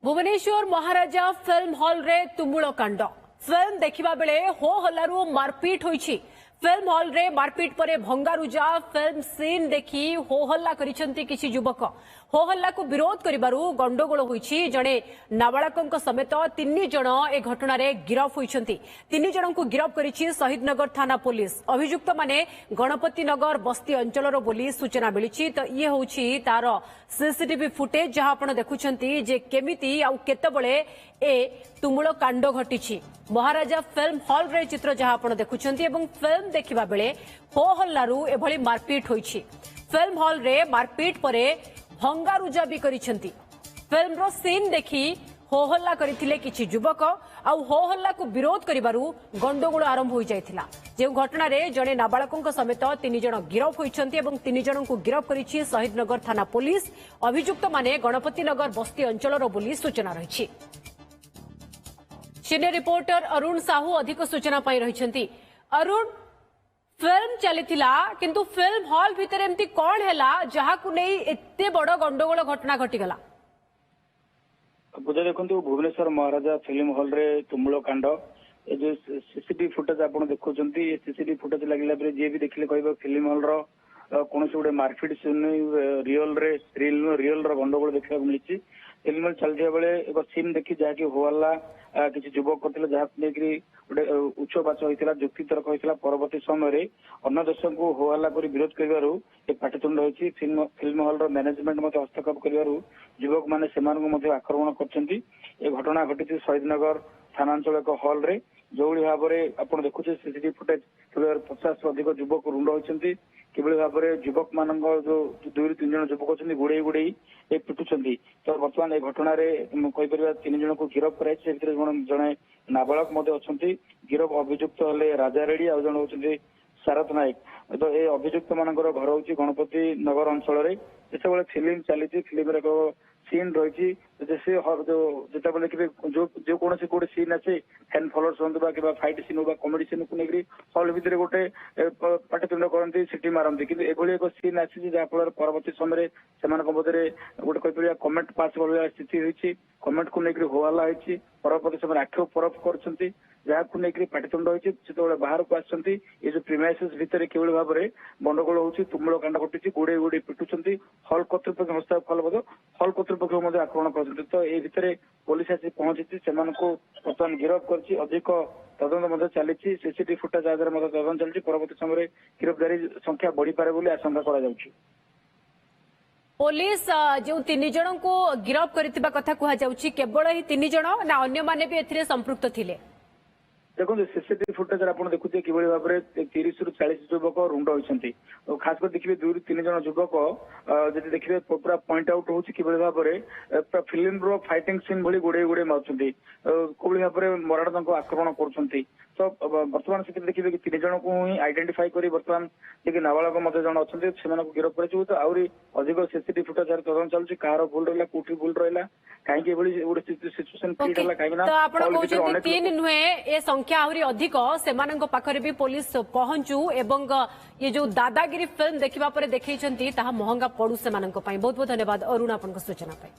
भुवनेश्वर महाराजा film hall रे तुमुल कांड film देखा बेले हो हल्लू मारपीट होईछि। फिल्म हॉल रे मारपीट परे भंगारुजा फिल्म सीन देखि हो हल्ला करिसेंती किछि युवक। हो हल्ला को विरोध करिबारु गंडगोल होईछि। जणे नाबालकक समेत 3 जण ए घटना रे गिरफ होईछंती। 3 जण को गिरफ करिछि शहीदनगर थाना पुलिस। अभियुक्त माने गणपति नगर बस्ती अंचलर बोली सूचना मिलिछि। तो ये होछि तार सीसीटीवी फुटेज जहां आपण देखुछंती जे केमिति आ केतेबळे ए तुमुल कांड घटिछि। महाराजा फिल्म हॉल रे चित्र जहां आपण देखुछंती एवं फिल्म देखिबा बेले हो हल्लारू एभली मारपीट होईछि। फिल्म हॉल रे मारपीट परे भंगारुजा भी करिसेंती। फिल्म रो सीन देखि हो हल्ला करिथिले किछि युवक आ हो हल्ला को विरोध करिबारु गंडगोल आरंभ होई जायथिला। जे घटना रे जणे नाबालकक समेत 3 जण गिरफ होईछंती एवं 3 जण को गिरफ करिछि शहीदनगर थाना पुलिस। अभियुक्त माने गणपति नगर बस्ती अंचलर बोली सूचना रहिछि। सीनियर रिपोर्टर अरुण साहू अधिक सूचना पाई रहिछंती। अरुण, फिल्म चलीथिला किंतु फिल्म हॉल भितर एमती कौन हैला जहाँ को नहीं एते बड़ गंडगोल घटना घटीगला? बुझे देखु भुवनेश्वर महाराजा फिल्म हॉल रे तुमुल कांड ए जो सीसीटीवी फुटेज आप देखुं सीसीटीवी फुटेज लगे जी भी देखिले कह फिल्म हॉल रो कौन गोटे मारपीट सीन रियल गंडगोल देखा मिली। फिल्म हॉल चलता बेले एक सीन देखी जहाँकि होल्ला किसी युवक करते जहाँ गोटे उच्च बाच होता जुक्ति तर्क होता परवर्ती समय अन्य देश को होल्ला कर विरोध कर पाटितुंड होती। फिल्म हॉल मैनेजमेंट हस्तक्षेप कर युवक मैंने आक्रमण कर घटना घटी शहीदनगर थानांचल एक हॉल रे जो भाव में आप देखुचे सीसीटीवी फुटेज 50 अधिक युवक रुंड होती किभली भाव में युवक मान जो 2-3 जन युवक अच्छे गुड़े गुड़े पिटुंट। तो बर्तमान ए घटना कहीपर 3 जन को गिरफ कर जड़े नाबालक अच्छा गिरफ अभियुक्त हेले राजा रेड्डी आ जन होती सारथ नायक। तो ये अभियुक्त मान घर हूँ गणपति नगर अंचल जिते फिल्म चली फिल्म सीन रही जो देखिए जो कौन गोटे सीन अच्छे फैन फलोर्स हूँ कि फाइट सीन हो कमेडी सीन को लेकर हल भितर गोटे पाटितुंड करती सिटी मारती कि एक सीन आसी जहाँफल परवर्ती समय से मध्य गोटे कहीपर कमेंट पास कर स्थिति होती कमेंट को लेकर होहल्ला होती परवर्ती समय आक्षेप परफ कर जहाँ को लेकर पाटितुंड होती जो बाहर को आसती ये जो प्रिमाइसेस भितर किभली भाव में गंडगोल होती तुमुल कांड घटी गुड़े गुड़े पिटुंट हल कर्तृपक्ष हस्ताक्षेप फल हल कर्तृपक्ष आक्रमण कर। तो ये भितर पुलिस आसी पहुंची से बर्तमान गिरफ कर अधिक तदंत चली सीसीटीवी फुटेज आधार तदंत चलती परवर्ती समय गिरफ्तारी संख्या बढ़ी पारे बोली आशंका करा जाउछि। पुलिस जो 3 जन को गिरफ करथिबा कथा कुहा जाउछि केवल ही 3 जन ना अन्य माने भी एथिरे संपृक्त थिले? देखो सीसीटीवी फुटेज आप देखुए कि भाव में 30 ରୁ 40 युवक रुंड होती खास कर देखिए 2-3 जन युवक जब देखिए पूरा पॉइंट आउट हो भाव में फिल्म रो फाइटिंग सीन भली गुड़े गुड़े मारुंट कोई भाव में मराठा आक्रमण कर। तो बर्तमान से देखिए कि 3 जन को ही आइडेंटिफाई कर बर्तमान देखिए नाबालक मध्य जन अच्छा से गिरफ कर आहरी अधिक सीसीटीवी फुटेज तदंत चलुची कहार भूल रहा कौटी भूल रहा कहीं गोटे सिचुएसन क्रिएट है कहीं 3 नुहे संख्या आहरी अधिक सेमानंक पाखरे भी पुलिस पहुंचू एवं ये जो दादागिरी फिल्म देखिबा परे देखैछंती ताहा महंगा पड़ू सेमानंक पई। बहुत बहुत धन्यवाद अरुण आपनक सूचना पाई।